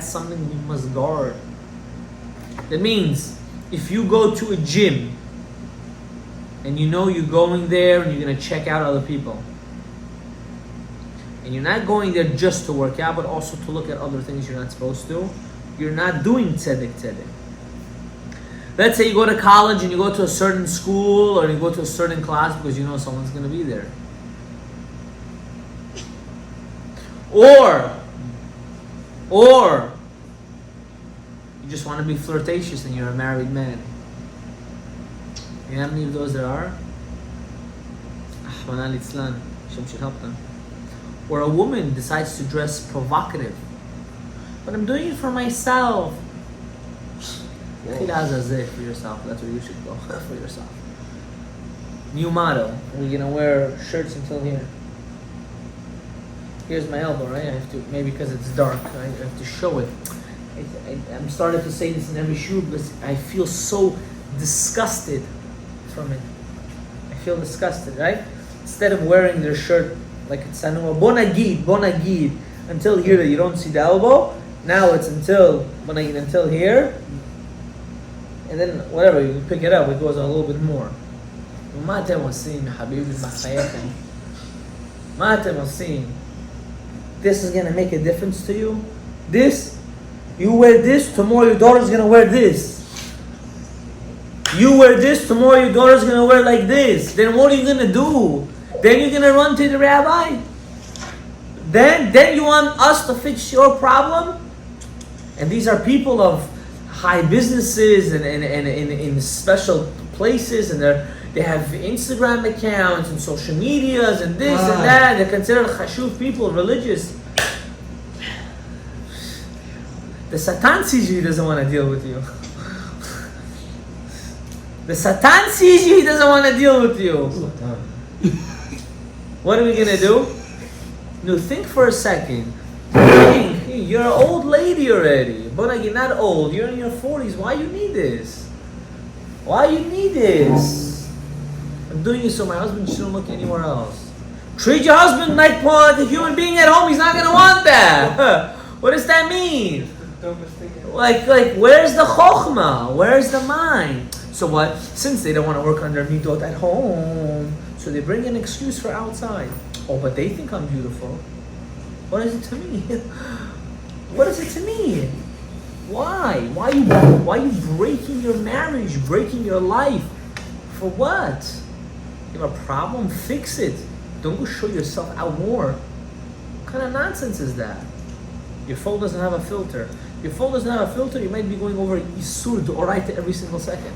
something we must guard. That means if you go to a gym and you know you're going there and you're going to check out other people, and you're not going there just to work out, but also to look at other things you're not supposed to, you're not doing tzedek. Let's say you go to college and you go to a certain school or you go to a certain class because you know someone's going to be there. Or you just want to be flirtatious and you're a married man. You know how many of those there are? Ahman al-Islam. Hashem should help them. Or a woman decides to dress provocative. But I'm doing it for myself. For yourself. That's where you should go. For yourself. New motto. We're going to wear shirts until here. Here's my elbow, right? I have to, maybe because it's dark, I have to show it. I'm starting to say this in every shoe because I feel so disgusted from it. I feel disgusted, right? Instead of wearing their shirt like it's sanua, bon agid, until here that you don't see the elbow. Now it's until here. And then whatever, you pick it up, it goes a little bit more. מה אתם עושים, חביבי, בחייכם? מה אתם עושים? This is going to make a difference to you? This? You wear this, tomorrow your daughter's going to wear this. You wear this, tomorrow your daughter's going to wear like this. Then what are you going to do? Then you're going to run to the rabbi? Then you want us to fix your problem? And these are people of high businesses and in special places, and they have Instagram accounts and social medias and this and that. They're considered chashuv people, religious. The Satan sees you, he doesn't want to deal with you. The Satan sees you, he doesn't want to deal with you. What are we going to do? No, think for a second. Hey, you're an old lady already. But you're not old, you're in your 40s. Why you need this? Why you need this? I'm doing it so my husband shouldn't look anywhere else. Treat your husband like a human being at home. He's not going to want that. What does that mean? Like, where's the chokhmah? Where's the mind? So what? Since they don't want to work on their midot at home, so they bring an excuse for outside. Oh, but they think I'm beautiful. What is it to me? What is it to me? Why? Why are you breaking your marriage, breaking your life? For what? You have a problem? Fix it. Don't go show yourself out more. What kind of nonsense is that? Your phone doesn't have a filter. Your phone doesn't have a filter, you might be going over Isur to Oraita every single second.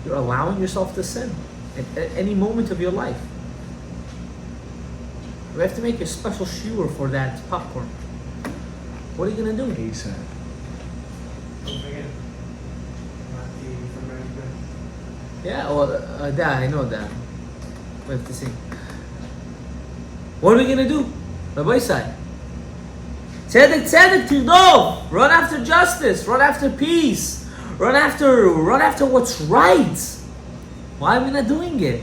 You're allowing yourself to sin at any moment of your life. We have to make a special shiur for that popcorn. What are you going to do? Yeah, well, that I know that. We have to see. What are we gonna do? Rabbi side. Tzedek, tzedek, tirdov. Run after justice. Run after peace. Run after what's right. Why are we not doing it?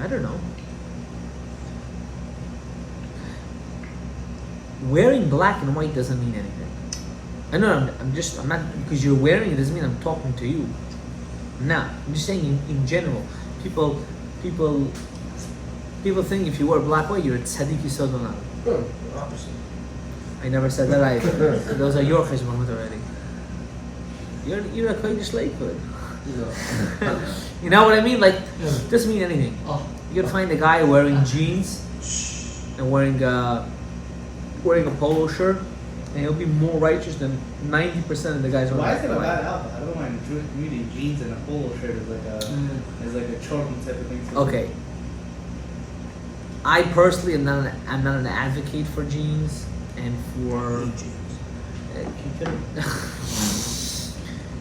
I don't know. Wearing black and white doesn't mean anything. I know. I'm not, because you're wearing it doesn't mean I'm talking to you. No, I'm just saying in general. People think if you wear black white, you're a tzaddik yisod olam. Opposite. I never said that either. Those are your cheshbonot already. You're a kodesh leikod. You know what I mean? Like, it doesn't mean anything. You can find a guy wearing jeans and wearing a polo shirt, and he'll be more righteous than 90% of the guys wearing. Why is it a bad outfit? I don't mind Jewish community jeans and a polo shirt is like a children type of thing. Okay. I personally am not an advocate for jeans and for.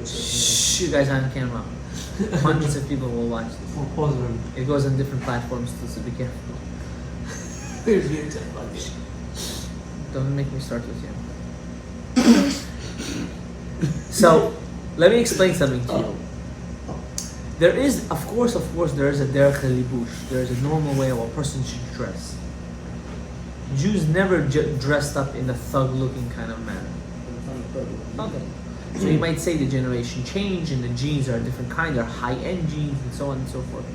Shh, you guys on camera. Hundreds of people will watch this. For positive. It goes on different platforms too, so be careful. Don't make me start with you. So, let me explain something to you. There is, of course, there is a derech halibush. There is a normal way of a person should dress. Jews never dressed up in a thug-looking kind of manner. Okay. So you might say the generation changed and the jeans are a different kind. They're high-end jeans and so on and so forth.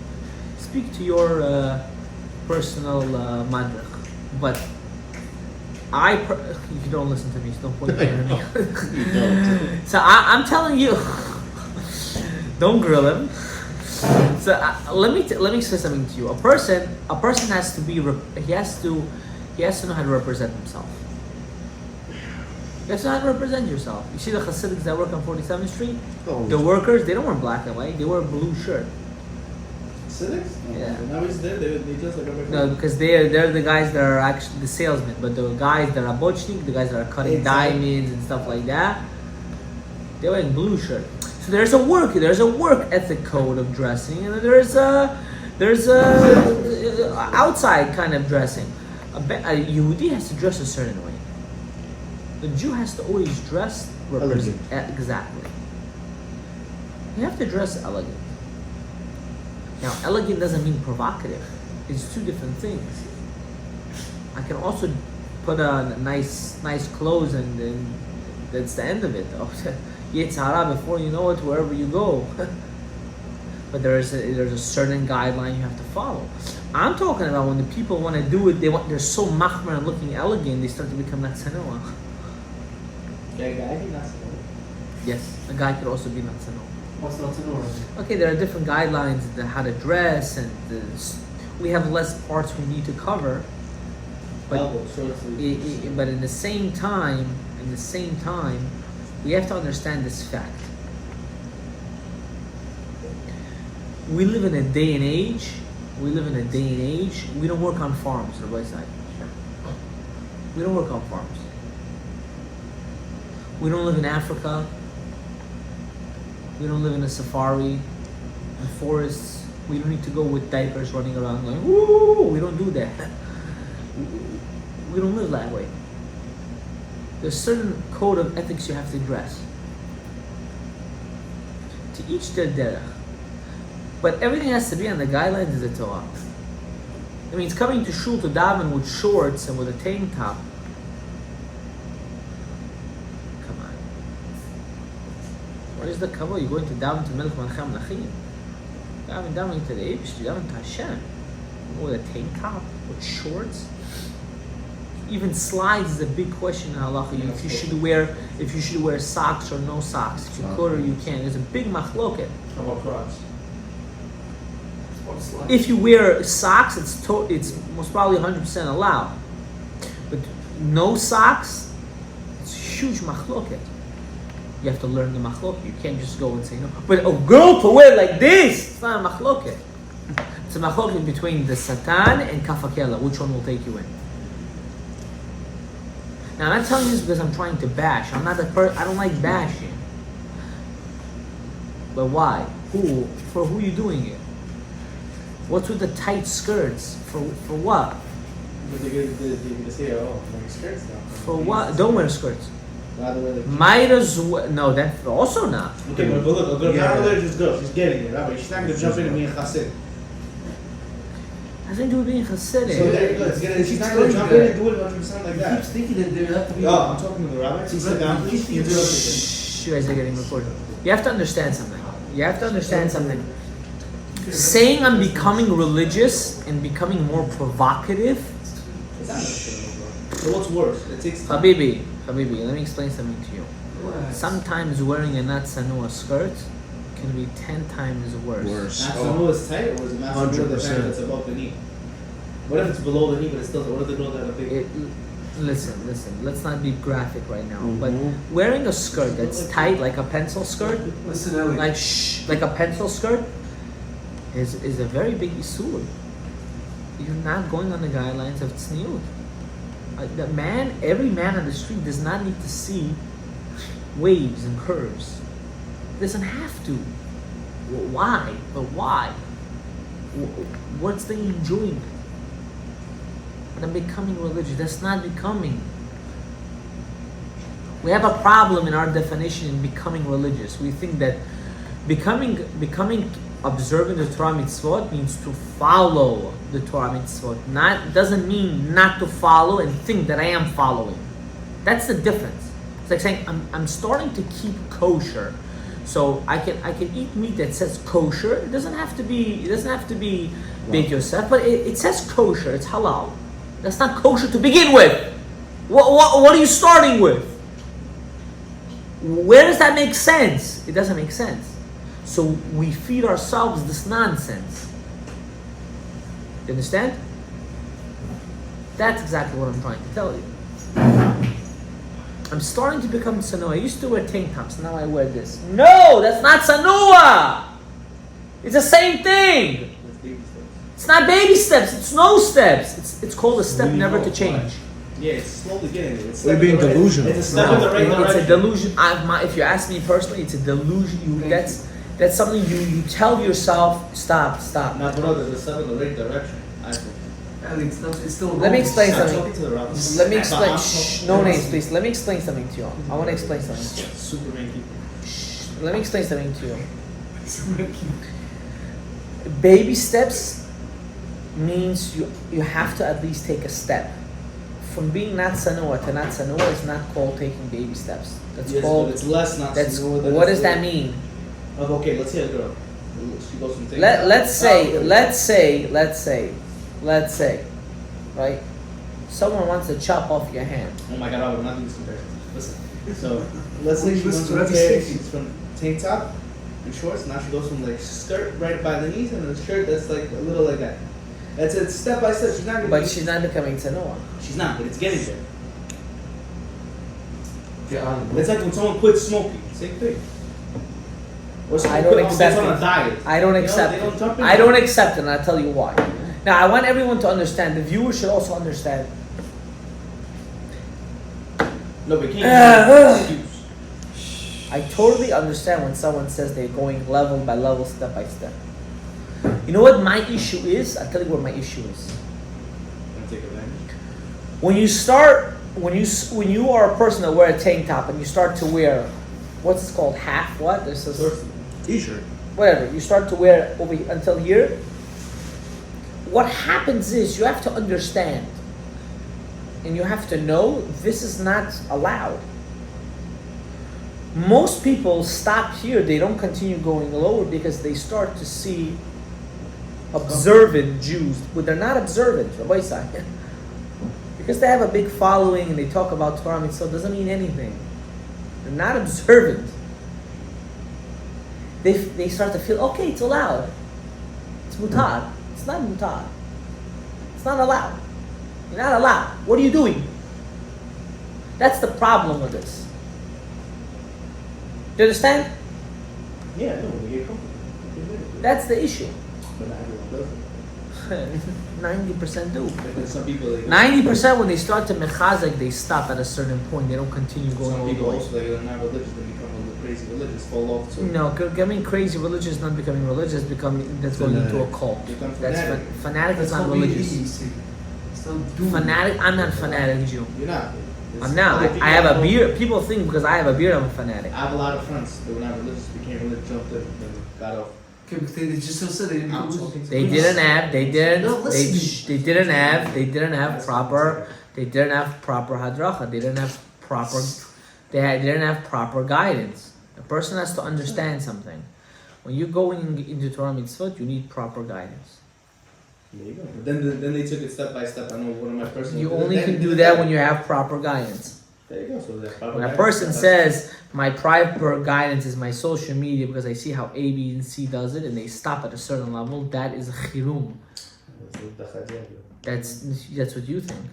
Speak to your personal madrach. But you don't listen to me, so don't point your finger at me. You don't. So I'm telling you, don't grill him. So let me say something to you. A person has to be he has to know how to represent himself. You have to know how to represent yourself. You see the Hasidics that work on 47th Street? The workers, they don't wear black and white. They wear a blue shirt. Hasidics? Yeah. Now he's there. They just like a No, because they're the guys that are actually the salesmen. But the guys that are bochnik, the guys that are cutting diamonds and stuff like that, they're wearing blue shirt. So there's a work ethic code of dressing, and there's a outside kind of dressing. A Yehudi has to dress a certain way. The Jew has to always dress Elegant. Exactly. You have to dress elegant. Now, elegant doesn't mean provocative. It's two different things. I can also put on nice clothes and that's the end of it. Yitzhara, before you know it, wherever you go. But there's a certain guideline you have to follow. I'm talking about when the people want to do it, they're so machmer and looking elegant, they start to become natsanoa. Yeah, guy, he's not so. Yes, a guy could also be natsanoa. What's not to know? Okay, there are different guidelines on how to dress, and we have less parts we need to cover. But Elbow, short sleeves. but in the same time, we have to understand this fact. We live in a day and age. We don't work on farms, Rabbi side. We don't work on farms. We don't live in Africa. We don't live in a safari, in forests. We don't need to go with diapers running around going, woo! We don't do that. We don't live that way. There's a certain code of ethics you have to dress. To each their derech. But everything has to be on the guidelines of the Torah. I mean, it's coming to shul to daven with shorts and with a tank top. Come on. What is the kavod? You're going to daven to Melech Malcham Lachim. Davening to the Eibush, davening to Hashem. With a tank top, with shorts. Even slides is a big question in halacha. If you should wear socks or no socks. If you could or you can't. There's a big machloket. How about Crocs? If you wear socks, it's most probably 100% allowed. But no socks, it's a huge machloket. You have to learn the machloket. You can't just go and say no. But a girl to wear like this, it's not a machloket. It's a machloket between the satan and kafakela. Which one will take you in? Now I'm not telling you this because I'm trying to bash. I don't like bashing. But why? Who? For who you doing it? What's with the tight skirts? For what? But they're gonna say, oh, I'm wearing skirts now. For what? Don't wear skirts. Rather wear the Might as well. No, that also not. Okay, but look, a Yeah. non-religious girl, she's getting it, Rabbi. She's not gonna jump in and be a chassid. I think you were being Hasidic. So there you go. She's not gonna jump in and do it 100% like He that. keeps thinking that there have to be. Yo, I'm talking to the rabbi. Please sit down, please. You do it. Shh, you guys are getting recorded. You have to understand something. You have to understand something. Saying I'm becoming religious and becoming more provocative, It's not understandable, bro. So what's worse? It takes time. Habibi, let me explain something to you. Sometimes wearing a not sanua skirt can be 10 times worse. Worse. Not to know it's tight, or is it not to know the fact that it's above the knee? What if it's below the knee, but it's still? What if they know that a big? Listen. Let's not be graphic right now. Mhm. But wearing a skirt that's tight, like a pencil skirt, Listen, Ellie. like a pencil skirt, is a very big isur. You're not going on the guidelines of tzniut. Every man on the street does not need to see waves and curves. Doesn't have to. Why? But why? What's the enjoyment? And I'm becoming religious. That's not becoming. We have a problem in our definition in becoming religious. We think that becoming observant of Torah mitzvot means to follow the Torah mitzvot. Doesn't mean not to follow and think that I am following. That's the difference. It's like saying I'm starting to keep kosher, so I can eat meat that says kosher. It doesn't have to be Beit Yosef, but it says kosher. It's halal. That's not kosher to begin with. What are you starting with? Where does that make sense? It doesn't make sense. So we feed ourselves this nonsense. You understand? That's exactly what I'm trying to tell you. I'm starting to become sanua. I used to wear tank tops, now I wear this. No, that's not sanua. It's the same thing. That's baby steps. It's not baby steps. It's no steps. It's called a step We never know to change. Yeah, it's slowly getting there. It's We're step being in the right- delusional. It's a step in the right It's direction. a delusion. If you ask me personally, it's a delusion. That's something you tell yourself. Stop. Not brother, it's a step in the right direction. I think. Ellie, it's still Let me explain I'm something. talking to the rabbi. Let me explain. Shh, no names, please. Let me explain something to you. I want to explain something. Superman keeper. Shh, let me explain something to you. Baby steps means you have to at least take a step. From being not sanua to not sanua is not called taking baby steps. That's Yes, called. but it's less not That's sanua than what it's does that like- mean? Okay, let's say a girl. She goes from Let's say, right? Someone wants to chop off your hand. Oh my God, I would not do this comparison. Listen. So let's say she Listen, goes from that's hair, sticky. she's from tank top and shorts. Now she goes from like skirt right by the knees and a shirt that's like a little like that. That's it, step by step. She's not gonna. But be, she's not becoming sanua. She's not, but it's getting there. Yeah, It's like when someone quits smoking. Same thing. Or someone I don't gets accept on it. a diet. I don't You know, accept they don't it. jump in I don't there. accept it, and I'll tell you why. Now, I want everyone to understand. The viewers should also understand. No, but you can't use an excuse. I totally understand when someone says they're going level by level, step by step. You know what my issue is? I'll tell you what my issue is. Gonna take advantage. When you are a person that wear a tank top and you start to wear, what's it called, half what? There's this, T-shirt. whatever. You start to wear over until here. What happens is you have to understand, and you have to know this is not allowed. Most people stop here. They don't continue going lower because they start to see observant Jews. But they're not observant, Rabbi Isai. Because they have a big following and they talk about Torah mitzvah doesn't mean anything. They're not observant. They start to feel, okay, it's allowed. It's mutar. It's not mutar. It's not allowed. You're not allowed. What are you doing? That's the problem with this. Do you understand? Yeah, no, we get comfortable. That's the issue. But not everyone does it. 90% do. But then some people, like, 90% when they start to mechazek, they stop at a certain point. They don't continue going some all the people way. also, like, they're not religious, they become a little crazy. crazy religious fall off too. No, becoming crazy religious is not becoming religious. That's going into a cult. Become That's fanatic. fanatic is That's not what we religious. need, see. It's not doing Fanatic. I'm not a fanatic Jew. You're not. I'm not. I have a beard. People think because I have a beard, I'm a fanatic. I have a lot of friends that were not religious, became religious, jumped in, and got off. Okay, but they just don't say they didn't I'm do talking to They you. didn't have. They didn't. No, listen. They didn't have. They didn't have proper. They didn't have proper hadracha. They didn't have proper. They didn't have proper guidance. A person has to understand something. When you go into Torah mitzvot, you need proper guidance. There you go. But then they took it step by step. I know one of my personal. You only can do that when you have proper guidance. There you go. So that proper When a guidance, person that's- says my proper guidance is my social media because I see how A, B, and C does it, and they stop at a certain level, that is a chirum. That's what you think.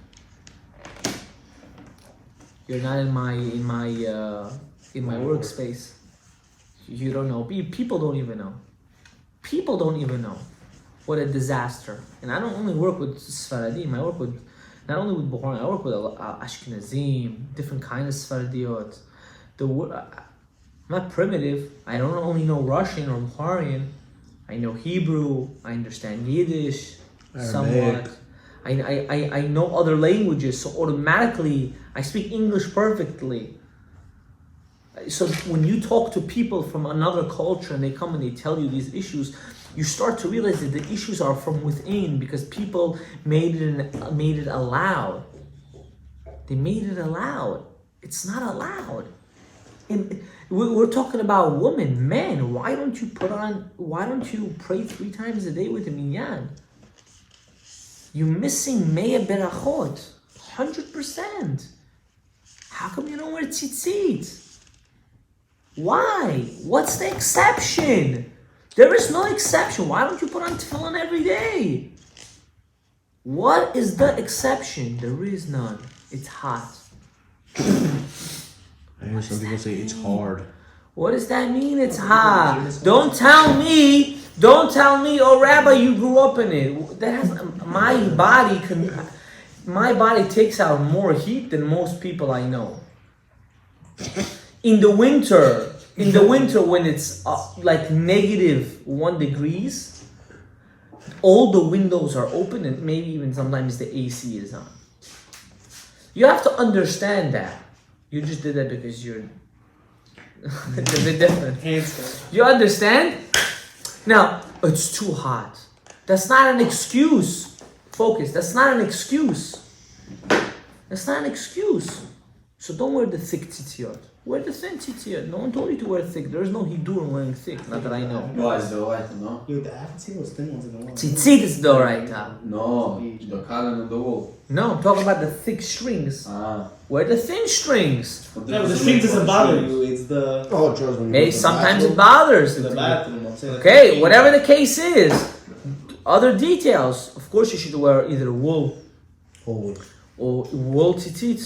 You're not in my workspace. You don't know. People don't even know. People don't even know what a disaster. And I don't only work with Sfaradim. I work with not only with Bukhari. I work with Ashkenazim, different kind of Sfaradiot. I'm not primitive. I don't only know Russian or Bukharian. I know Hebrew. I understand Yiddish somewhat. I know other languages, so automatically I speak English perfectly. So when you talk to people from another culture and they come and they tell you these issues, you start to realize that the issues are from within because people made it allowed. They made it allowed. It's not allowed. And we're talking about women, men. Why don't you pray 3 times a day with a minyan? You're missing Meya Berachot, 100%. How come you don't wear tzitzit? Why? What's the exception? There is no exception. Why don't you put on tefillin every day? What is the exception? There is none. It's hot. I hear some people say it's hard. What does that mean? It's hot. Don't tell me, oh Rabbi, you grew up in it. That has my body takes out more heat than most people I know. In the winter when it's like -1 degrees, all the windows are open and maybe even sometimes the AC is on. You have to understand that. You just did that because you're it's a bit different. You understand? Now, it's too hot. That's not an excuse. Focus. That's not an excuse. That's not an excuse. So don't wear the thick tzitzit. Wear the thin tzitzit. No one told you to wear thick. There is no hidur in wearing thick. Not that I know. No, it's the white, no? Yo, I haven't seen those thin ones in a while. Tzitzit is doraita. No, the cotton and the wool. No, I'm talking about the thick strings. Ah. Wear the thin strings. Yeah, but the string doesn't bother you. It's the Oh, trust me. Maybe sometimes it bothers. the bathroom. I'm saying, like, Okay, whatever the case is. Other details. Of course, you should wear either wool Holy. or wool tzitzit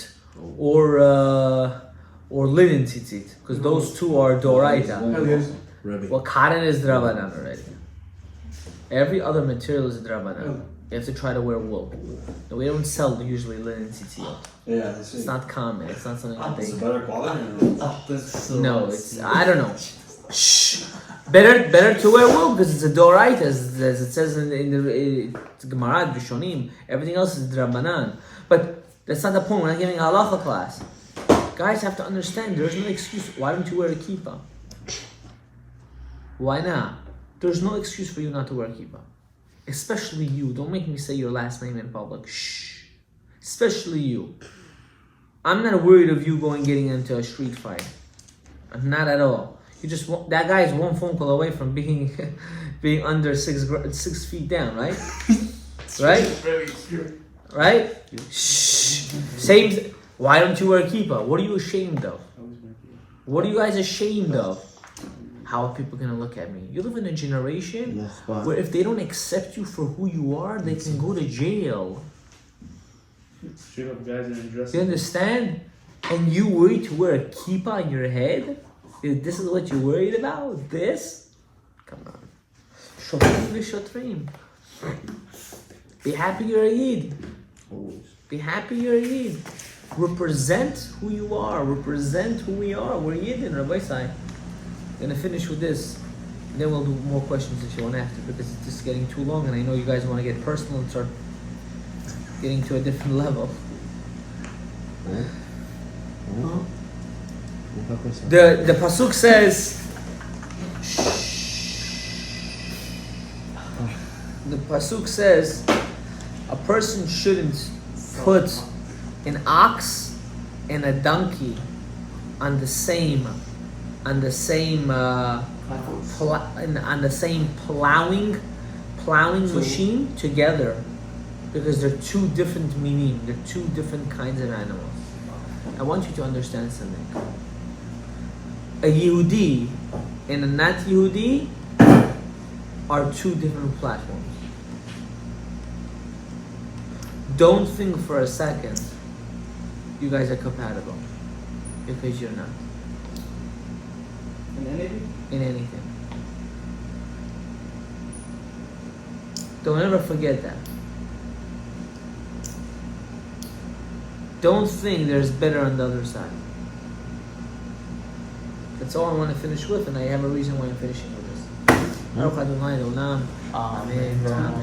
or linen tzitzit, because those two are doraita. Hell yes. Rebbe. Well, cotton is drabanan already. Every other material is drabanan. You have to try to wear wool. No, we don't sell usually linen tzitzit. Yeah, It's not common. It's not something that It's they. better quality. No, it's I don't know. Shh. Better to wear wool because it's a doraita, as it says in the Gemara, Rishonim. Everything else is drabanan. But that's not the point. We're not giving a halacha class. Guys have to understand. There's no excuse. Why don't you wear a kippah? Why not? There's no excuse for you not to wear a kippah. Especially you. Don't make me say your last name in public. Shh. Especially you. I'm not worried of you getting into a street fight. Not at all. You just that guy is 1 phone call away from being under 6 feet down, right? Right? Right? Shh. Same. Why don't you wear a kippah? What are you ashamed of? What are you guys ashamed of? How are people gonna look at me? You live in a generation where if they don't accept you for who you are, they can go to jail. Straight up guys in dress. You understand? And you worried to wear a kippah on your head? This is what you're worried about? This? Come on. Shotrim v'shotrim. Be happy you're a Yid. Be happy you're a Yid. Represent who you are. Represent who we are. We're Yidden, Rabbi Sai. gonna finish with this, and then we'll do more questions if you want after, because it's just getting too long, and I know you guys want to get personal and start getting to a different level. The pasuk says. The pasuk says a person shouldn't put an ox and a donkey on the same on the same plowing machine together, because they're two different meaning. They're two different kinds of animals. I want you to understand something. A Yehudi and a not Yehudi are two different platforms. Don't think for a second you guys are compatible, because you're not. In anything? In anything. Don't ever forget that. Don't think there's better on the other side. That's all I want to finish with, and I have a reason why I'm finishing with this. Amen.